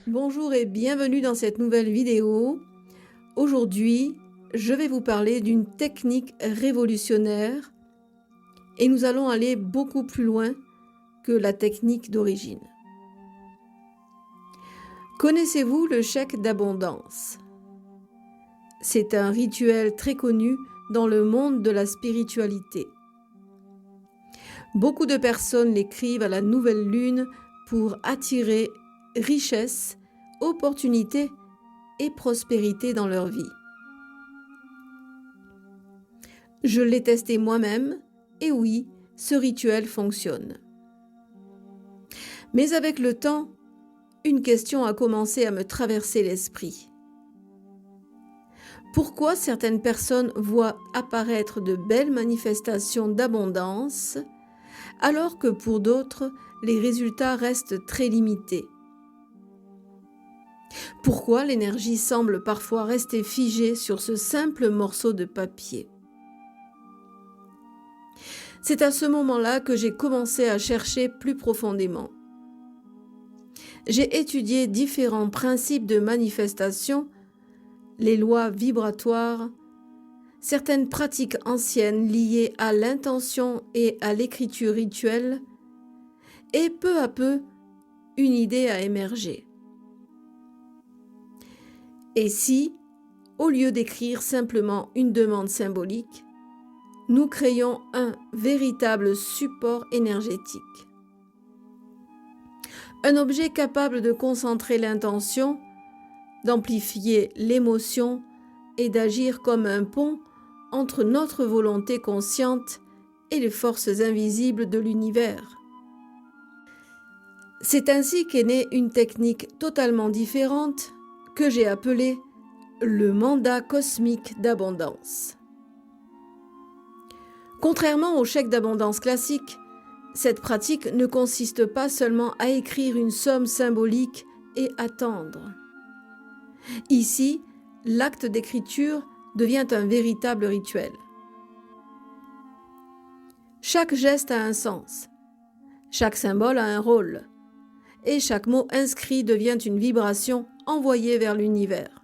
Bonjour et bienvenue dans cette nouvelle vidéo. Aujourd'hui, je vais vous parler d'une technique révolutionnaire et nous allons aller beaucoup plus loin que la technique d'origine. Connaissez-vous le chèque d'abondance? C'est un rituel très connu dans le monde de la spiritualité. Beaucoup de personnes l'écrivent à la nouvelle lune pour attirer richesse, opportunité et prospérité dans leur vie. Je l'ai testé moi-même et oui, ce rituel fonctionne. Mais avec le temps, une question a commencé à me traverser l'esprit. Pourquoi certaines personnes voient apparaître de belles manifestations d'abondance alors que pour d'autres, les résultats restent très limités? Pourquoi l'énergie semble parfois rester figée sur ce simple morceau de papier? C'est à ce moment-là que j'ai commencé à chercher plus profondément. J'ai étudié différents principes de manifestation, les lois vibratoires, certaines pratiques anciennes liées à l'intention et à l'écriture rituelle, et peu à peu, une idée a émergé. Et si, au lieu d'écrire simplement une demande symbolique, nous créons un véritable support énergétique? Un objet capable de concentrer l'intention, d'amplifier l'émotion et d'agir comme un pont entre notre volonté consciente et les forces invisibles de l'univers. C'est ainsi qu'est née une technique totalement différente que j'ai appelée le mandat cosmique d'abondance. Contrairement au chèque d'abondance classique, cette pratique ne consiste pas seulement à écrire une somme symbolique et attendre. Ici, l'acte d'écriture devient un véritable rituel. Chaque geste a un sens, chaque symbole a un rôle, et chaque mot inscrit devient une vibration envoyée vers l'univers.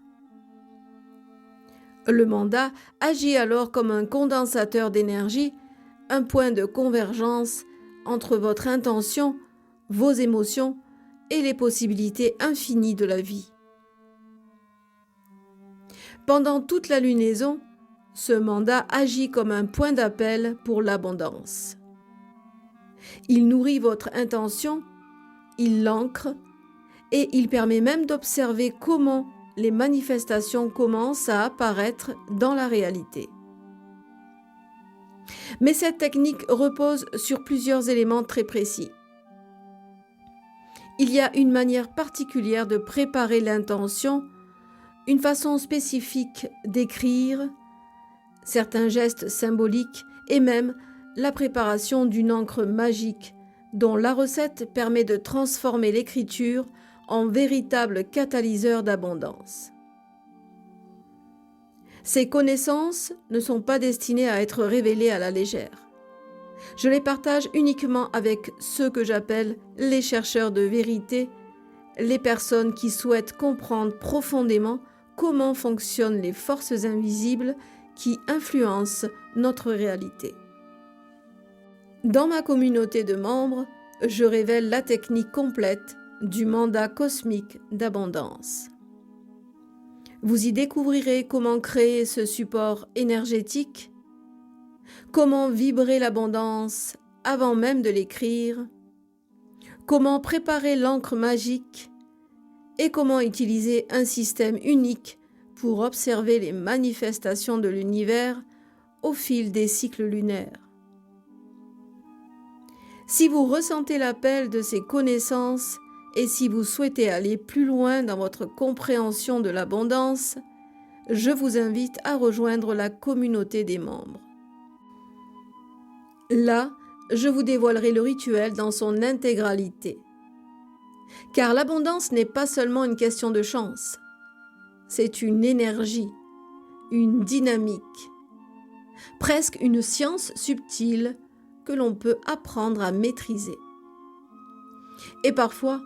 Le mandat agit alors comme un condensateur d'énergie, un point de convergence entre votre intention, vos émotions et les possibilités infinies de la vie. Pendant toute la lunaison, ce mandat agit comme un point d'appel pour l'abondance. Il nourrit votre intention, il l'ancre et il permet même d'observer comment les manifestations commencent à apparaître dans la réalité. Mais cette technique repose sur plusieurs éléments très précis. Il y a une manière particulière de préparer l'intention, une façon spécifique d'écrire, certains gestes symboliques et même la préparation d'une encre magique dont la recette permet de transformer l'écriture en véritable catalyseur d'abondance. Ces connaissances ne sont pas destinées à être révélées à la légère. Je les partage uniquement avec ceux que j'appelle les chercheurs de vérité, les personnes qui souhaitent comprendre profondément comment fonctionnent les forces invisibles qui influencent notre réalité. Dans ma communauté de membres, je révèle la technique complète du mandat cosmique d'abondance. Vous y découvrirez comment créer ce support énergétique, comment vibrer l'abondance avant même de l'écrire, comment préparer l'encre magique et comment utiliser un système unique pour observer les manifestations de l'univers au fil des cycles lunaires. Si vous ressentez l'appel de ces connaissances et si vous souhaitez aller plus loin dans votre compréhension de l'abondance, je vous invite à rejoindre la communauté des membres. Là, je vous dévoilerai le rituel dans son intégralité. Car l'abondance n'est pas seulement une question de chance, c'est une énergie, une dynamique, presque une science subtile que l'on peut apprendre à maîtriser. Et parfois,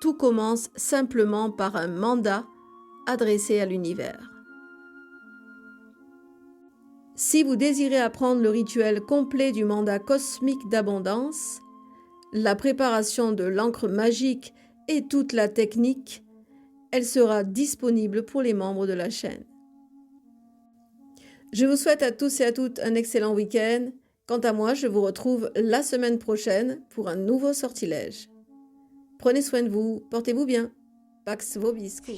tout commence simplement par un mandat adressé à l'univers. Si vous désirez apprendre le rituel complet du mandat cosmique d'abondance, la préparation de l'encre magique et toute la technique, elle sera disponible pour les membres de la chaîne. Je vous souhaite à tous et à toutes un excellent week-end. Quant à moi, je vous retrouve la semaine prochaine pour un nouveau sortilège. Prenez soin de vous, portez-vous bien. Pax vobiscum.